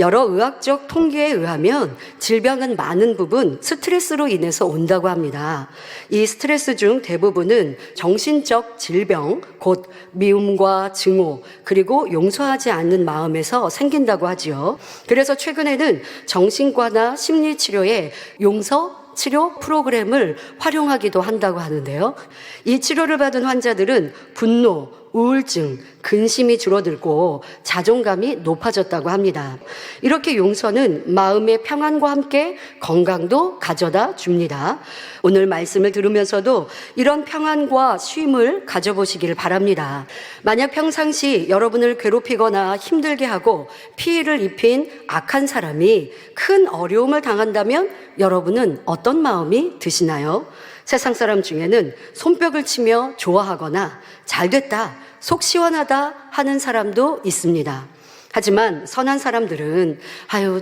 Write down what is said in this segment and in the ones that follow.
여러 의학적 통계에 의하면 질병은 많은 부분 스트레스로 인해서 온다고 합니다. 이 스트레스 중 대부분은 정신적 질병, 곧 미움과 증오, 그리고 용서하지 않는 마음에서 생긴다고 하지요. 그래서 최근에는 정신과나 심리치료에 용서 치료 프로그램을 활용하기도 한다고 하는데요. 이 치료를 받은 환자들은 분노, 우울증, 근심이 줄어들고 자존감이 높아졌다고 합니다. 이렇게 용서는 마음의 평안과 함께 건강도 가져다 줍니다. 오늘 말씀을 들으면서도 이런 평안과 쉼을 가져보시길 바랍니다. 만약 평상시 여러분을 괴롭히거나 힘들게 하고 피해를 입힌 악한 사람이 큰 어려움을 당한다면 여러분은 어떤 마음이 드시나요? 세상 사람 중에는 손뼉을 치며 좋아하거나 잘됐다, 속 시원하다 하는 사람도 있습니다. 하지만 선한 사람들은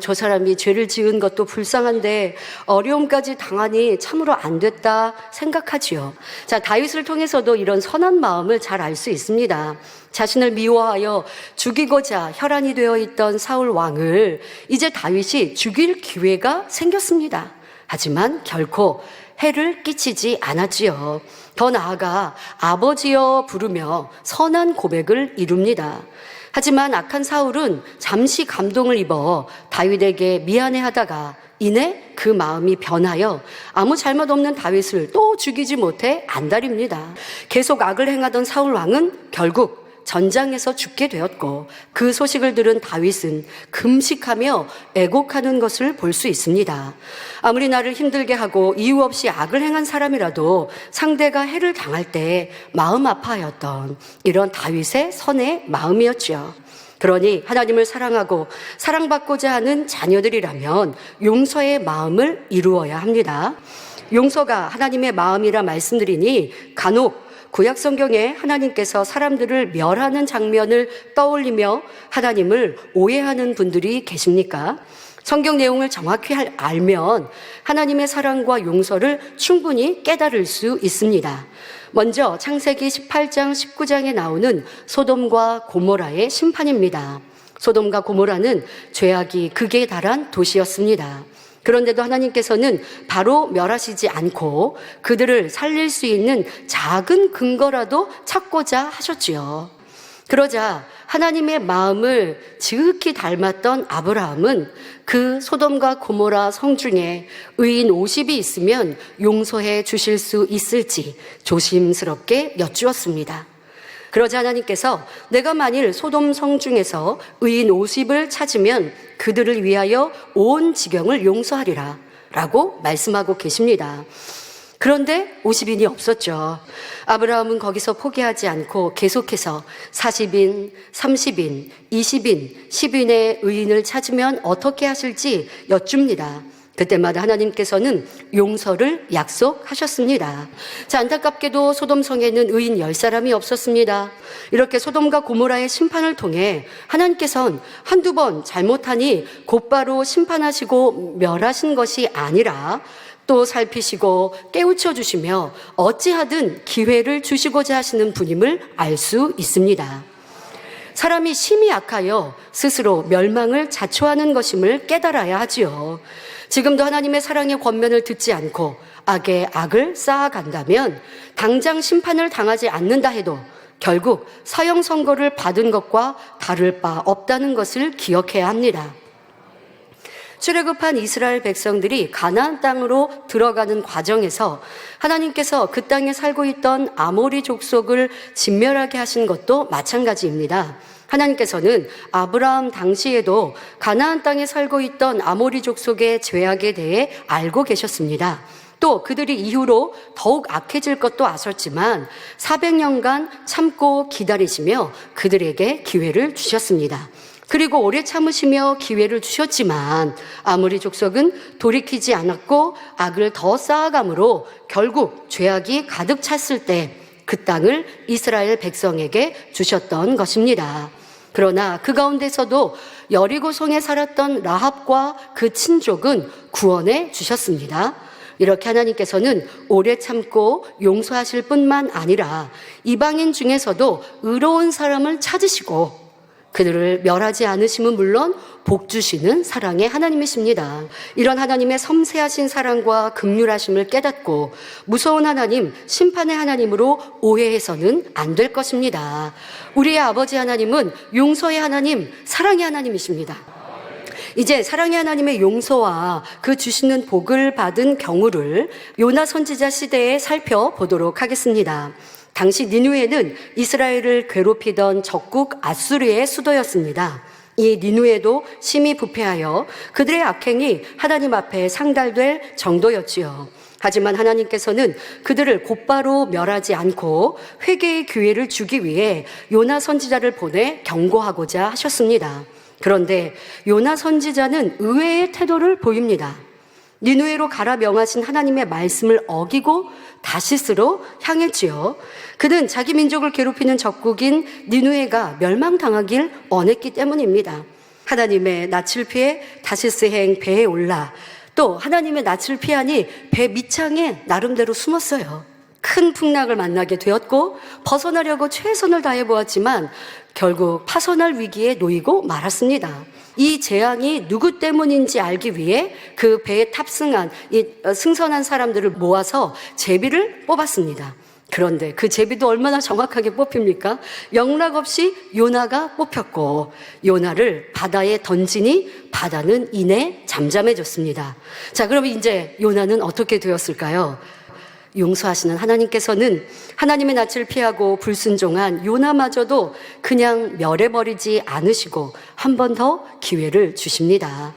저 사람이 죄를 지은 것도 불쌍한데 어려움까지 당하니 참으로 안 됐다 생각하지요. 자, 다윗을 통해서도 이런 선한 마음을 잘 알 수 있습니다. 자신을 미워하여 죽이고자 혈안이 되어 있던 사울 왕을 이제 다윗이 죽일 기회가 생겼습니다. 하지만 결코 해를 끼치지 않았지요. 더 나아가 아버지여 부르며 선한 고백을 이룹니다. 하지만 악한 사울은 잠시 감동을 입어 다윗에게 미안해하다가 이내 그 마음이 변하여 아무 잘못 없는 다윗을 또 죽이지 못해 안달입니다. 계속 악을 행하던 사울 왕은 결국 전장에서 죽게 되었고 그 소식을 들은 다윗은 금식하며 애곡하는 것을 볼 수 있습니다. 아무리 나를 힘들게 하고 이유 없이 악을 행한 사람이라도 상대가 해를 당할 때 마음 아파하였던 이런 다윗의 선의 마음이었죠. 그러니 하나님을 사랑하고 사랑받고자 하는 자녀들이라면 용서의 마음을 이루어야 합니다. 용서가 하나님의 마음이라 말씀드리니 간혹 구약 성경에 하나님께서 사람들을 멸하는 장면을 떠올리며 하나님을 오해하는 분들이 계십니까? 성경 내용을 정확히 알면 하나님의 사랑과 용서를 충분히 깨달을 수 있습니다. 먼저 창세기 18장 19장에 나오는 소돔과 고모라의 심판입니다. 소돔과 고모라는 죄악이 극에 달한 도시였습니다. 그런데도 하나님께서는 바로 멸하시지 않고 그들을 살릴 수 있는 작은 근거라도 찾고자 하셨지요. 그러자 하나님의 마음을 지극히 닮았던 아브라함은 그 소돔과 고모라 성 중에 의인 50이 있으면 용서해 주실 수 있을지 조심스럽게 여쭈었습니다. 그러자 하나님께서 내가 만일 소돔 성 중에서 의인 50을 찾으면 그들을 위하여 온 지경을 용서하리라 라고 말씀하고 계십니다. 그런데 50인이 없었죠. 아브라함은 거기서 포기하지 않고 계속해서 40인, 30인, 20인, 10인의 의인을 찾으면 어떻게 하실지 여쭙니다. 그때마다 하나님께서는 용서를 약속하셨습니다. 자, 안타깝게도 소돔성에는 의인 10사람이 없었습니다. 이렇게 소돔과 고모라의 심판을 통해 하나님께서는 한두 번 잘못하니 곧바로 심판하시고 멸하신 것이 아니라 또 살피시고 깨우쳐 주시며 어찌하든 기회를 주시고자 하시는 분임을 알 수 있습니다. 사람이 심히 악하여 스스로 멸망을 자초하는 것임을 깨달아야 하지요. 지금도 하나님의 사랑의 권면을 듣지 않고 악에 악을 쌓아간다면 당장 심판을 당하지 않는다 해도 결국 사형 선고를 받은 것과 다를 바 없다는 것을 기억해야 합니다. 출애굽한 이스라엘 백성들이 가나안 땅으로 들어가는 과정에서 하나님께서 그 땅에 살고 있던 아모리 족속을 진멸하게 하신 것도 마찬가지입니다. 하나님께서는 아브라함 당시에도 가나안 땅에 살고 있던 아모리 족속의 죄악에 대해 알고 계셨습니다. 또 그들이 이후로 더욱 악해질 것도 아셨지만 400년간 참고 기다리시며 그들에게 기회를 주셨습니다. 그리고 오래 참으시며 기회를 주셨지만 아모리 족속은 돌이키지 않았고 악을 더 쌓아감으로 결국 죄악이 가득 찼을 때 그 땅을 이스라엘 백성에게 주셨던 것입니다. 그러나 그 가운데서도 여리고성에 살았던 라합과 그 친족은 구원해 주셨습니다. 이렇게 하나님께서는 오래 참고 용서하실 뿐만 아니라 이방인 중에서도 의로운 사람을 찾으시고 그들을 멸하지 않으심은 물론 복 주시는 사랑의 하나님이십니다. 이런 하나님의 섬세하신 사랑과 긍휼하심을 깨닫고 무서운 하나님, 심판의 하나님으로 오해해서는 안 될 것입니다. 우리의 아버지 하나님은 용서의 하나님, 사랑의 하나님이십니다. 이제 사랑의 하나님의 용서와 그 주시는 복을 받은 경우를 요나 선지자 시대에 살펴보도록 하겠습니다. 당시 니누에는 이스라엘을 괴롭히던 적국 아수르의 수도였습니다. 이 니누에도 심히 부패하여 그들의 악행이 하나님 앞에 상달될 정도였지요. 하지만 하나님께서는 그들을 곧바로 멸하지 않고 회개의 기회를 주기 위해 요나 선지자를 보내 경고하고자 하셨습니다. 그런데 요나 선지자는 의외의 태도를 보입니다. 니누에로 가라 명하신 하나님의 말씀을 어기고 다시스로 향했지요. 그는 자기 민족을 괴롭히는 적국인 니누에가 멸망당하길 원했기 때문입니다. 하나님의 낯을 피해 다시스행 배에 올라 또 하나님의 낯을 피하니 배 밑창에 나름대로 숨었어요. 큰 풍랑을 만나게 되었고 벗어나려고 최선을 다해 보았지만 결국 파손할 위기에 놓이고 말았습니다. 이 재앙이 누구 때문인지 알기 위해 그 배에 탑승한 이 승선한 사람들을 모아서 제비를 뽑았습니다. 그런데 그 제비도 얼마나 정확하게 뽑힙니까? 영락없이 요나가 뽑혔고 요나를 바다에 던지니 바다는 이내 잠잠해졌습니다. 자, 그럼 이제 요나는 어떻게 되었을까요? 용서하시는 하나님께서는 하나님의 낯을 피하고 불순종한 요나마저도 그냥 멸해버리지 않으시고 한 번 더 기회를 주십니다.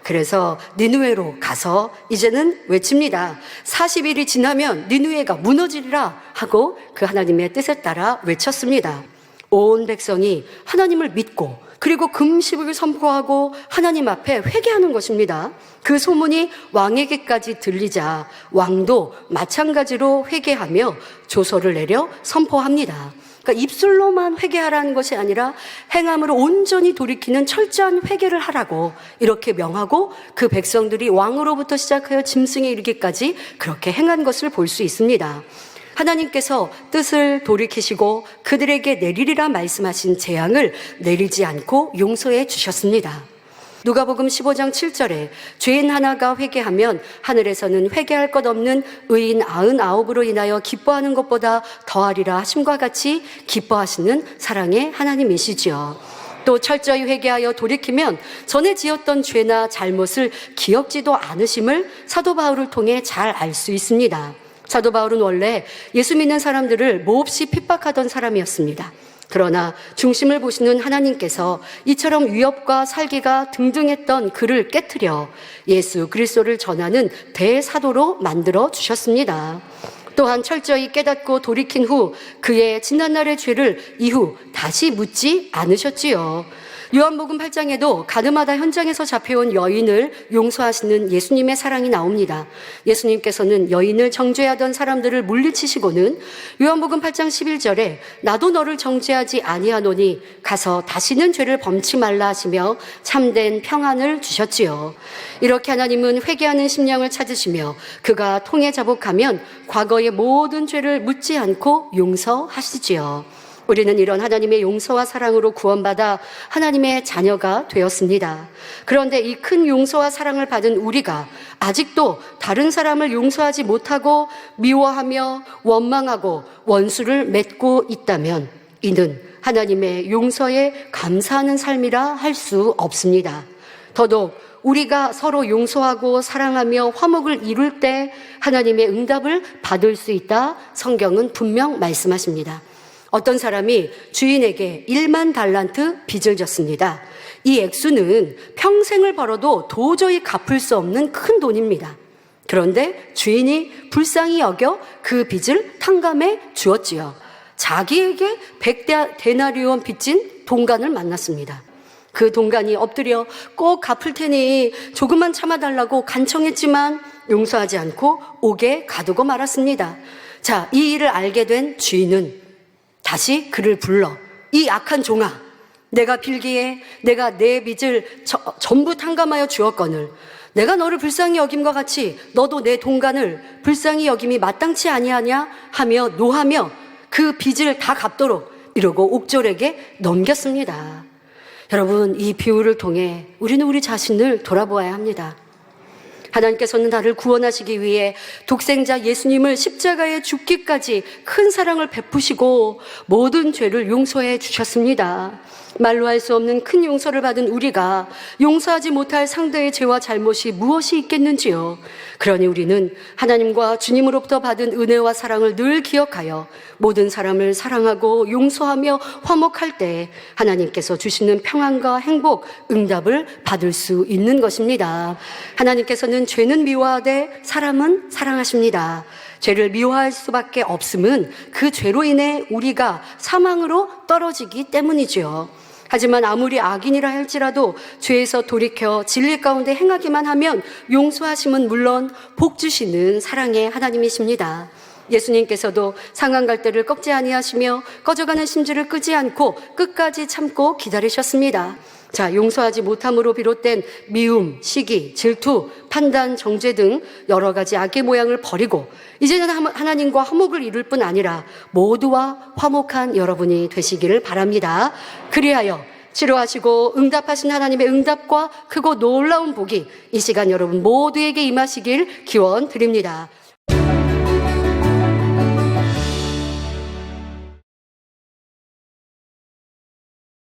그래서 니누에로 가서 이제는 외칩니다. 40일이 지나면 니누에가 무너지리라 하고 그 하나님의 뜻에 따라 외쳤습니다. 온 백성이 하나님을 믿고 그리고 금식을 선포하고 하나님 앞에 회개하는 것입니다. 그 소문이 왕에게까지 들리자 왕도 마찬가지로 회개하며 조서를 내려 선포합니다. 그러니까 입술로만 회개하라는 것이 아니라 행함으로 온전히 돌이키는 철저한 회개를 하라고 이렇게 명하고 그 백성들이 왕으로부터 시작하여 짐승에 이르기까지 그렇게 행한 것을 볼 수 있습니다. 하나님께서 뜻을 돌이키시고 그들에게 내리리라 말씀하신 재앙을 내리지 않고 용서해 주셨습니다. 누가복음 15장 7절에 죄인 하나가 회개하면 하늘에서는 회개할 것 없는 의인 99으로 인하여 기뻐하는 것보다 더하리라 하심과 같이 기뻐하시는 사랑의 하나님이시지요. 또 철저히 회개하여 돌이키면 전에 지었던 죄나 잘못을 기억지도 않으심을 사도 바울을 통해 잘 알 수 있습니다. 사도 바울은 원래 예수 믿는 사람들을 몹시 핍박하던 사람이었습니다. 그러나 중심을 보시는 하나님께서 이처럼 위협과 살기가 등등했던 그를 깨트려 예수 그리스도를 전하는 대사도로 만들어 주셨습니다. 또한 철저히 깨닫고 돌이킨 후 그의 지난날의 죄를 이후 다시 묻지 않으셨지요. 요한복음 8장에도 가늠하다 현장에서 잡혀온 여인을 용서하시는 예수님의 사랑이 나옵니다. 예수님께서는 여인을 정죄하던 사람들을 물리치시고는 요한복음 8장 11절에 나도 너를 정죄하지 아니하노니 가서 다시는 죄를 범치 말라 하시며 참된 평안을 주셨지요. 이렇게 하나님은 회개하는 심령을 찾으시며 그가 통해 자복하면 과거의 모든 죄를 묻지 않고 용서하시지요. 우리는 이런 하나님의 용서와 사랑으로 구원받아 하나님의 자녀가 되었습니다. 그런데 이 큰 용서와 사랑을 받은 우리가 아직도 다른 사람을 용서하지 못하고 미워하며 원망하고 원수를 맺고 있다면 이는 하나님의 용서에 감사하는 삶이라 할 수 없습니다. 더더욱 우리가 서로 용서하고 사랑하며 화목을 이룰 때 하나님의 응답을 받을 수 있다 성경은 분명 말씀하십니다. 어떤 사람이 주인에게 1만 달란트 빚을 졌습니다. 이 액수는 평생을 벌어도 도저히 갚을 수 없는 큰 돈입니다. 그런데 주인이 불쌍히 여겨 그 빚을 탕감해 주었지요. 자기에게 100데나리온 빚진 동간을 만났습니다. 그 동간이 엎드려 꼭 갚을 테니 조금만 참아달라고 간청했지만 용서하지 않고 옥에 가두고 말았습니다. 자, 이 일을 알게 된 주인은 다시 그를 불러 이 악한 종아, 내가 빌기에 내가 내 빚을 전부 탕감하여 주었거늘 내가 너를 불쌍히 여김과 같이 너도 내 동간을 불쌍히 여김이 마땅치 아니하냐 하며 노하며 그 빚을 다 갚도록 이러고 옥졸에게 넘겼습니다. 여러분, 이 비유를 통해 우리는 우리 자신을 돌아보아야 합니다. 하나님께서는 나를 구원하시기 위해 독생자 예수님을 십자가에 죽기까지 큰 사랑을 베푸시고 모든 죄를 용서해 주셨습니다. 말로 할 수 없는 큰 용서를 받은 우리가 용서하지 못할 상대의 죄와 잘못이 무엇이 있겠는지요. 그러니 우리는 하나님과 주님으로부터 받은 은혜와 사랑을 늘 기억하여 모든 사람을 사랑하고 용서하며 화목할 때 하나님께서 주시는 평안과 행복, 응답을 받을 수 있는 것입니다. 하나님께서는 죄는 미워하되 사람은 사랑하십니다. 죄를 미워할 수밖에 없음은 그 죄로 인해 우리가 사망으로 떨어지기 때문이지요. 하지만 아무리 악인이라 할지라도 죄에서 돌이켜 진리 가운데 행하기만 하면 용서하심은 물론 복 주시는 사랑의 하나님이십니다. 예수님께서도 상한갈대를 꺾지 아니하시며 꺼져가는 심지를 끄지 않고 끝까지 참고 기다리셨습니다. 자, 용서하지 못함으로 비롯된 미움, 시기, 질투, 판단, 정죄 등 여러 가지 악의 모양을 버리고 이제는 하나님과 화목을 이룰 뿐 아니라 모두와 화목한 여러분이 되시기를 바랍니다. 그리하여 치료하시고 응답하신 하나님의 응답과 크고 놀라운 복이 이 시간 여러분 모두에게 임하시길 기원 드립니다.